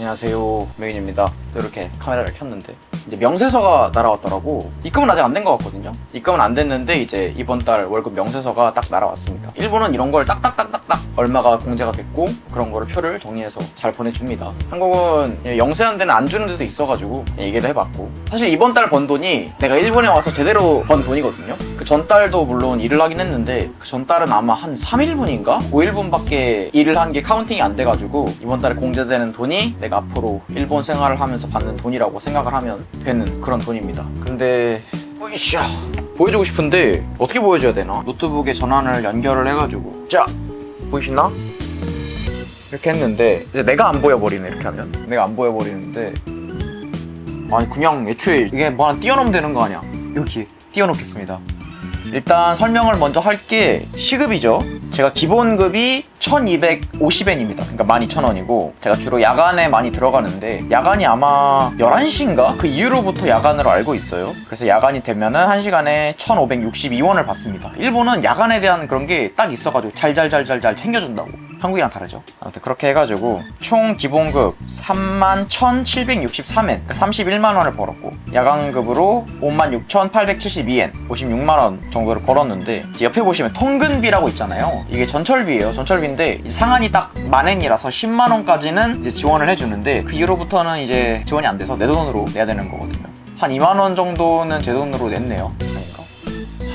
안녕하세요, 메인입니다. 또 이렇게 카메라를 켰는데 이제 명세서가 날아왔더라고. 입금은 아직 안 된 것 같거든요. 입금은 안 됐는데 이제 이번 달 월급 명세서가 딱 날아왔습니다. 일본은 이런 걸 딱딱딱딱딱 얼마가 공제가 됐고 그런 거를 표를 정리해서 잘 보내줍니다. 한국은 영세한 데는 안 주는 데도 있어가지고 얘기를 해봤고, 사실 이번 달 번 돈이 내가 일본에 와서 제대로 번 돈이거든요. 그 전달도 물론 일을 하긴 했는데 그 전달은 아마 한 3일분인가? 5일분밖에 일을 한 게 카운팅이 안 돼가지고 이번 달에 공제되는 돈이 내가 앞으로 일본 생활을 하면서 받는 돈이라고 생각을 하면 되는 그런 돈입니다. 근데 으쌰 보여주고 싶은데 어떻게 보여줘야 되나? 노트북에 전환을 연결을 해가지고 자 보이시나? 이렇게 했는데 이제 내가 안 보여버리네. 이렇게 하면 내가 안 보여버리는데, 아니 그냥 애초에 이게 뭐 하나 띄워놓으면 되는 거 아니야. 여기 띄워놓겠습니다. 일단 설명을 먼저 할게. 시급이죠. 제가 기본급이 1250엔입니다. 그러니까 12,000원이고 제가 주로 야간에 많이 들어가는데 야간이 아마 11시인가? 그 이후로부터 야간으로 알고 있어요. 그래서 야간이 되면은 1시간에 1562원을 받습니다. 일본은 야간에 대한 그런 게 딱 있어가지고 잘 챙겨준다고. 한국이랑 다르죠. 아무튼 그렇게 해가지고 총 기본급 31,763엔, 그러니까 31만원을 벌었고 야간급으로 56,872엔, 56만원 정도를 벌었는데, 이제 옆에 보시면 통근비라고 있잖아요. 이게 전철비예요. 전철비인데 상한이 딱 만엔이라서 10만원까지는 이제 지원을 해주는데 그 이후로부터는 이제 지원이 안 돼서 내 돈으로 내야 되는 거거든요. 한 2만원 정도는 제 돈으로 냈네요. 아닌가?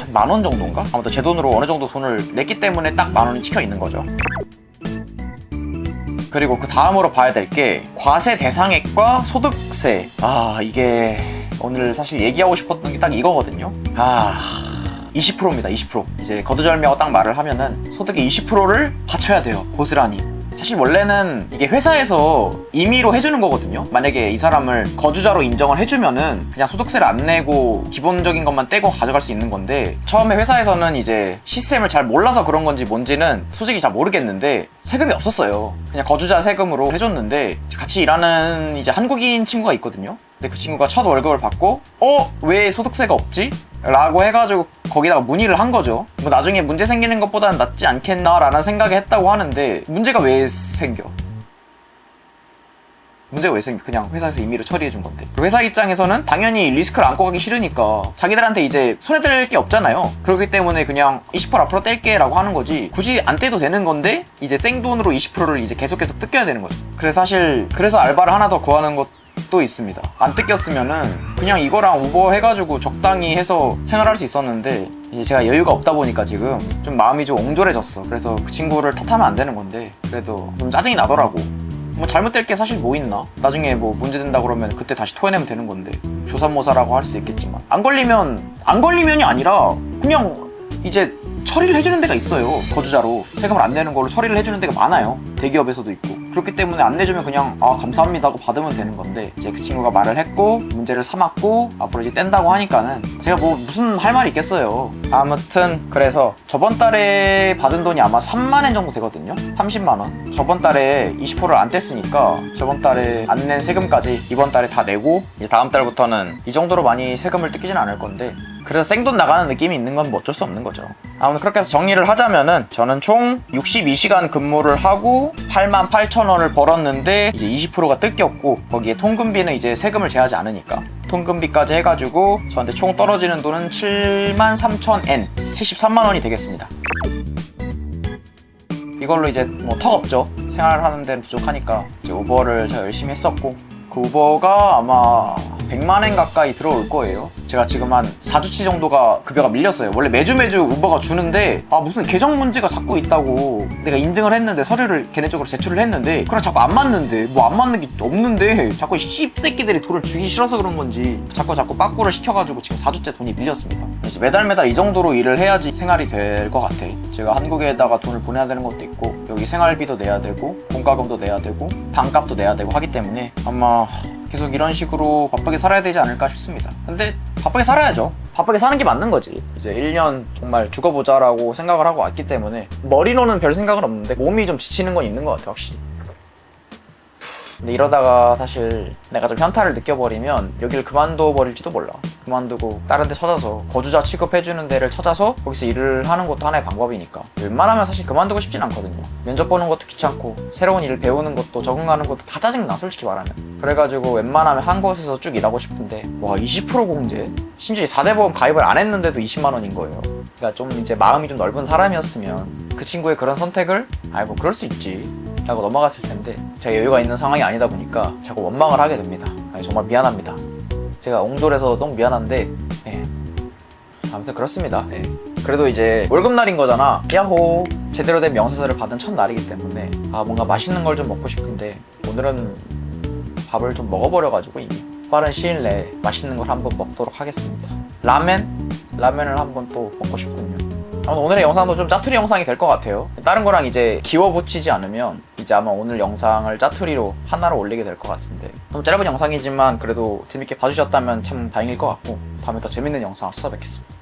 한 만원 정도인가? 아무튼 제 돈으로 어느 정도 돈을 냈기 때문에 딱 만원이 찍혀 있는 거죠. 그리고 그 다음으로 봐야 될 게 과세 대상액과 소득세. 이게 오늘 사실 얘기하고 싶었던 게 딱 이거거든요. 20%입니다. 20%. 이제 거두절미하고 딱 말을 하면은 소득의 20%를 바쳐야 돼요. 고스란히. 사실 원래는 이게 회사에서 임의로 해주는 거거든요. 만약에 이 사람을 거주자로 인정을 해주면은 그냥 소득세를 안 내고 기본적인 것만 떼고 가져갈 수 있는 건데, 처음에 회사에서는 이제 시스템을 잘 몰라서 그런 건지 뭔지는 솔직히 잘 모르겠는데 세금이 없었어요. 그냥 거주자 세금으로 해줬는데, 같이 일하는 이제 한국인 친구가 있거든요. 근데 그 친구가 첫 월급을 받고 왜 소득세가 없지? 라고 해가지고 거기다가 문의를 한 거죠. 뭐 나중에 문제 생기는 것보다는 낫지 않겠나 라는 생각을 했다고 하는데, 문제가 왜 생겨? 문제가 왜 생겨? 그냥 회사에서 임의로 처리해 준 건데. 회사 입장에서는 당연히 리스크를 안고 가기 싫으니까 자기들한테 이제 손해될 게 없잖아요. 그렇기 때문에 그냥 20% 앞으로 뗄게 라고 하는 거지, 굳이 안 떼도 되는 건데 이제 생돈으로 20%를 이제 계속 뜯겨야 되는 거죠. 그래서 알바를 하나 더 구하는 것도 있습니다. 안 뜯겼으면은 그냥 이거랑 우버 해가지고 적당히 해서 생활할 수 있었는데, 이제 제가 여유가 없다 보니까 지금 좀 마음이 좀 옹졸해졌어. 그래서 그 친구를 탓하면 안 되는 건데 그래도 좀 짜증이 나더라고. 뭐 잘못될 게 사실 뭐 있나? 나중에 뭐 문제된다 그러면 그때 다시 토해내면 되는 건데, 조삼모사라고 할 수 있겠지만 안 걸리면이 아니라 그냥 이제 처리를 해주는 데가 있어요. 거주자로 세금을 안 내는 걸로 처리를 해주는 데가 많아요. 대기업에서도 있고. 그렇기 때문에 안 내주면 그냥 감사합니다 하고 받으면 되는 건데, 이제 그 친구가 말을 했고 문제를 삼았고 앞으로 이제 뗀다고 하니까는 제가 뭐 무슨 할 말이 있겠어요. 아무튼 그래서 저번 달에 받은 돈이 아마 3만엔 정도 되거든요. 30만원. 저번 달에 20%를 안 뗐으니까 저번 달에 안 낸 세금까지 이번 달에 다 내고, 이제 다음 달부터는 이 정도로 많이 세금을 뜯기진 않을 건데, 그래서 생돈 나가는 느낌이 있는 건 뭐 어쩔 수 없는 거죠. 아무튼 그렇게 해서 정리를 하자면은 저는 총 62시간 근무를 하고 88,000원을 벌었는데 이제 20%가 뜯겼고, 거기에 통근비는 이제 세금을 제하지 않으니까 통근비까지 해가지고 저한테 총 떨어지는 돈은 73,000엔, 73만원이 되겠습니다. 이걸로 이제 뭐 턱 없죠. 생활하는 데는 부족하니까 이제 우버를 제가 열심히 했었고, 그 우버가 아마 100만엔 가까이 들어올 거예요. 제가 지금 한 4주치 정도가 급여가 밀렸어요. 원래 매주 우버가 주는데 무슨 계정 문제가 자꾸 있다고 내가 인증을 했는데, 서류를 걔네 쪽으로 제출을 했는데 그럼 자꾸 안 맞는데, 뭐 안 맞는 게 없는데 자꾸 씹새끼들이 돈을 주기 싫어서 그런 건지 자꾸 빠꾸를 시켜가지고 지금 4주째 돈이 밀렸습니다. 이제 매달 이 정도로 일을 해야지 생활이 될 것 같아. 제가 한국에다가 돈을 보내야 되는 것도 있고 여기 생활비도 내야 되고 공과금도 내야 되고 방값도 내야 되고 하기 때문에 아마 계속 이런 식으로 바쁘게 살아야 되지 않을까 싶습니다. 근데 바쁘게 살아야죠. 바쁘게 사는 게 맞는 거지. 이제 1년 정말 죽어보자라고 생각을 하고 왔기 때문에 머리로는 별 생각은 없는데 몸이 좀 지치는 건 있는 것 같아, 확실히. 근데 이러다가 사실 내가 좀 현타를 느껴버리면 여기를 그만둬 버릴지도 몰라. 그만두고 다른 데 찾아서 거주자 취급해주는 데를 찾아서 거기서 일을 하는 것도 하나의 방법이니까 웬만하면 사실 그만두고 싶진 않거든요. 면접 보는 것도 귀찮고 새로운 일을 배우는 것도 적응하는 것도 다 짜증나, 솔직히 말하면. 그래가지고 웬만하면 한 곳에서 쭉 일하고 싶은데 와 20% 공제? 심지어 4대 보험 가입을 안 했는데도 20만 원인 거예요. 그러니까 좀 이제 마음이 좀 넓은 사람이었으면 그 친구의 그런 선택을 뭐 그럴 수 있지 라고 넘어갔을 텐데 제가 여유가 있는 상황이 아니다 보니까 자꾸 원망을 하게 됩니다. 정말 미안합니다. 제가 옹졸해서 너무 미안한데 아무튼 그렇습니다. 그래도 이제 월급날인 거잖아. 야호, 제대로 된 명세서를 받은 첫날이기 때문에 뭔가 맛있는 걸 좀 먹고 싶은데 오늘은 밥을 좀 먹어버려가지고 이미 빠른 시일 내에 맛있는 걸 한번 먹도록 하겠습니다. 라면을 한번 또 먹고 싶군요. 오늘의 영상도 좀 짜투리 영상이 될 것 같아요. 다른 거랑 이제 기워 붙이지 않으면 이제 아마 오늘 영상을 짜투리로 하나로 올리게 될 것 같은데 너무 짧은 영상이지만 그래도 재밌게 봐주셨다면 참 다행일 것 같고 다음에 더 재밌는 영상을 찾아뵙겠습니다.